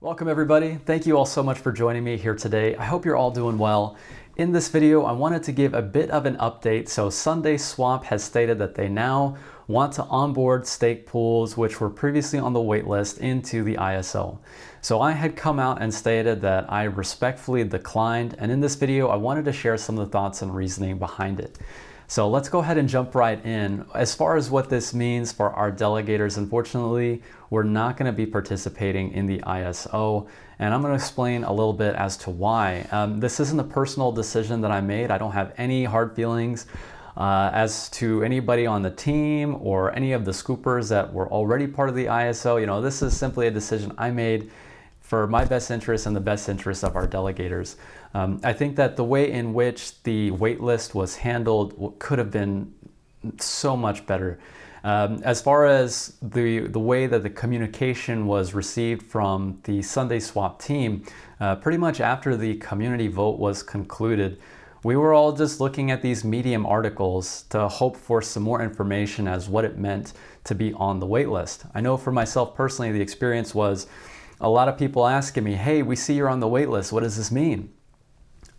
Welcome everybody. Thank you all so much for joining me here today. I hope you're all doing well. In this video, I wanted to give a bit of an update. So Sundaeswap has stated that they now want to onboard Stakepools, which were previously on the waitlist, into the ISO. So I had come out and stated that I respectfully declined, and in this video, I wanted to share some of the thoughts and reasoning behind it. So let's go ahead and jump right in. As far as what this means for our delegators, unfortunately, we're not going to be participating in the ISO, and I'm going to explain a little bit as to why. This isn't a personal decision that I made. I don't have any hard feelings as to anybody on the team or any of the scoopers that were already part of the ISO. You know, this is simply a decision I made for my best interest and the best interest of our delegators. I think that the way in which the waitlist was handled could have been so much better. As far as the way that the communication was received from the Sundaeswap team, pretty much after the community vote was concluded, we were all just looking at these Medium articles to hope for some more information as what it meant to be on the waitlist. I know for myself personally, the experience was a lot of people asking me, hey, we see you're on the waitlist. What does this mean?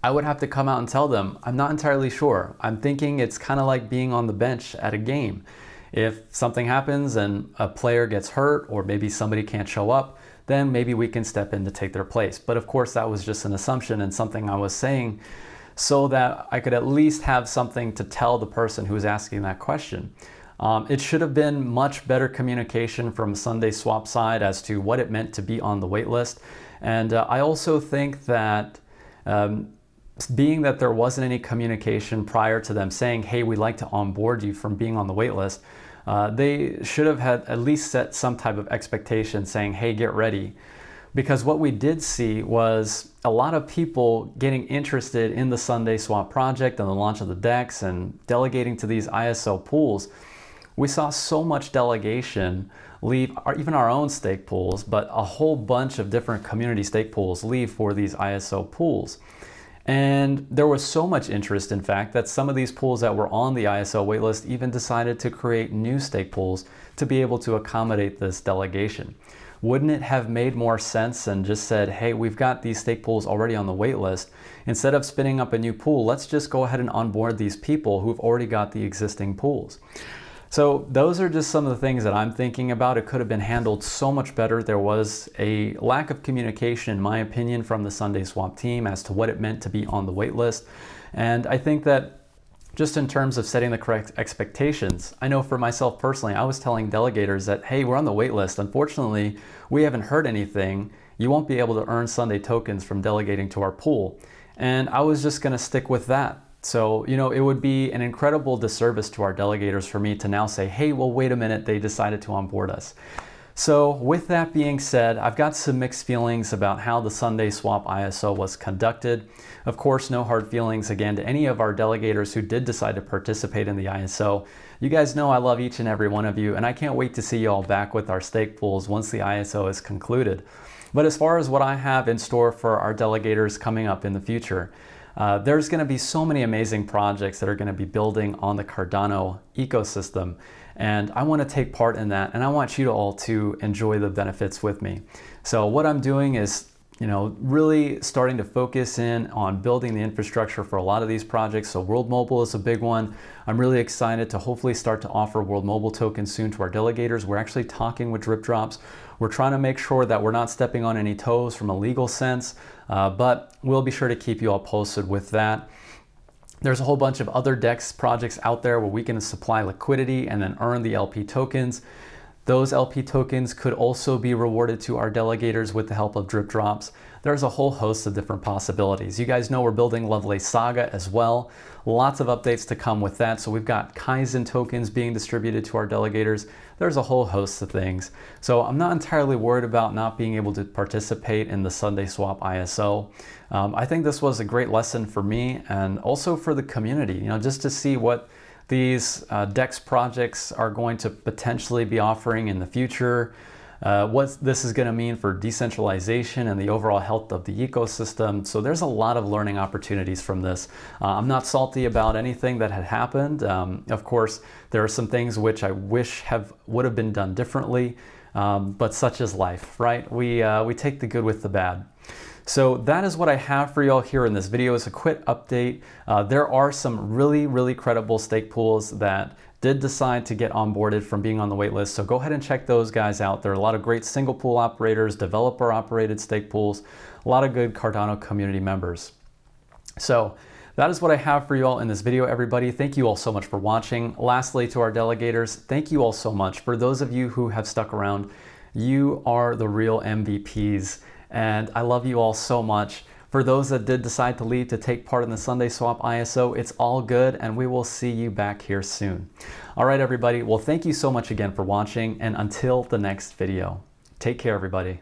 I would have to come out and tell them, I'm not entirely sure. I'm thinking it's kind of like being on the bench at a game. If something happens and a player gets hurt or maybe somebody can't show up, then maybe we can step in to take their place. But of course, that was just an assumption and something I was saying so that I could at least have something to tell the person who was asking that question. It should have been much better communication from Sundaeswap side as to what it meant to be on the waitlist. And I also think that being that there wasn't any communication prior to them saying, hey, we'd like to onboard you from being on the waitlist, they should have had at least set some type of expectation saying, hey, get ready. Because what we did see was a lot of people getting interested in the Sundaeswap project and the launch of the DEX and delegating to these ISO pools. We saw so much delegation leave, even our own stake pools, but a whole bunch of different community stake pools leave for these ISO pools. And there was so much interest, in fact, that some of these pools that were on the ISO waitlist even decided to create new stake pools to be able to accommodate this delegation. Wouldn't it have made more sense and just said, hey, we've got these stake pools already on the waitlist. Instead of spinning up a new pool, let's just go ahead and onboard these people who've already got the existing pools. So those are just some of the things that I'm thinking about. It could have been handled so much better. There was a lack of communication, in my opinion, from the Sundaeswap team as to what it meant to be on the waitlist. And I think that just in terms of setting the correct expectations, I know for myself personally, I was telling delegators that, hey, we're on the waitlist. Unfortunately, we haven't heard anything. You won't be able to earn Sunday tokens from delegating to our pool. And I was just going to stick with that. So, you know, it would be an incredible disservice to our delegators for me to now say, hey, well, wait a minute, they decided to onboard us. So with that being said, I've got some mixed feelings about how the Sundaeswap ISO was conducted. Of course, no hard feelings again to any of our delegators who did decide to participate in the ISO. You guys know I love each and every one of you, and I can't wait to see you all back with our stake pools once the ISO is concluded. But as far as what I have in store for our delegators coming up in the future, there's going to be so many amazing projects that are going to be building on the Cardano ecosystem, and I want to take part in that, and I want you all to enjoy the benefits with me. So what I'm doing is, you know, really starting to focus in on building the infrastructure for a lot of these projects. So World Mobile is a big one. I'm really excited to hopefully start to offer World Mobile tokens soon to our delegators. We're actually talking with drip drops. We're trying to make sure that we're not stepping on any toes from a legal sense, but we'll be sure to keep you all posted with that. There's a whole bunch of other DEX projects out there where we can supply liquidity and then earn the LP tokens. Those LP tokens could also be rewarded to our delegators with the help of drip drops. There's a whole host of different possibilities. You guys know we're building Lovelace Saga as well. Lots of updates to come with that. So we've got Kaizen tokens being distributed to our delegators. There's a whole host of things. So I'm not entirely worried about not being able to participate in the Sundaeswap ISO. I think this was a great lesson for me and also for the community, you know, just to see what these DEX projects are going to potentially be offering in the future, what this is going to mean for decentralization and the overall health of the ecosystem. So there's a lot of learning opportunities from this. I'm not salty about anything that had happened. Of course, there are some things which I wish would have been done differently. but such is life, right? We take the good with the bad. So that is what I have for y'all here in this video. It's a quick update. There are some really credible stake pools that did decide to get onboarded from being on the wait list. So go ahead and check those guys out. There are a lot of great single pool operators, developer operated stake pools, a lot of good Cardano community members. So that is what I have for you all in this video, everybody. Thank you all so much for watching. Lastly, to our delegators, thank you all so much. For those of you who have stuck around, you are the real MVPs, and I love you all so much. For those that did decide to leave to take part in the Sundaeswap ISO, it's all good, and we will see you back here soon. All right, everybody. Well, thank you so much again for watching, and until the next video, take care, everybody.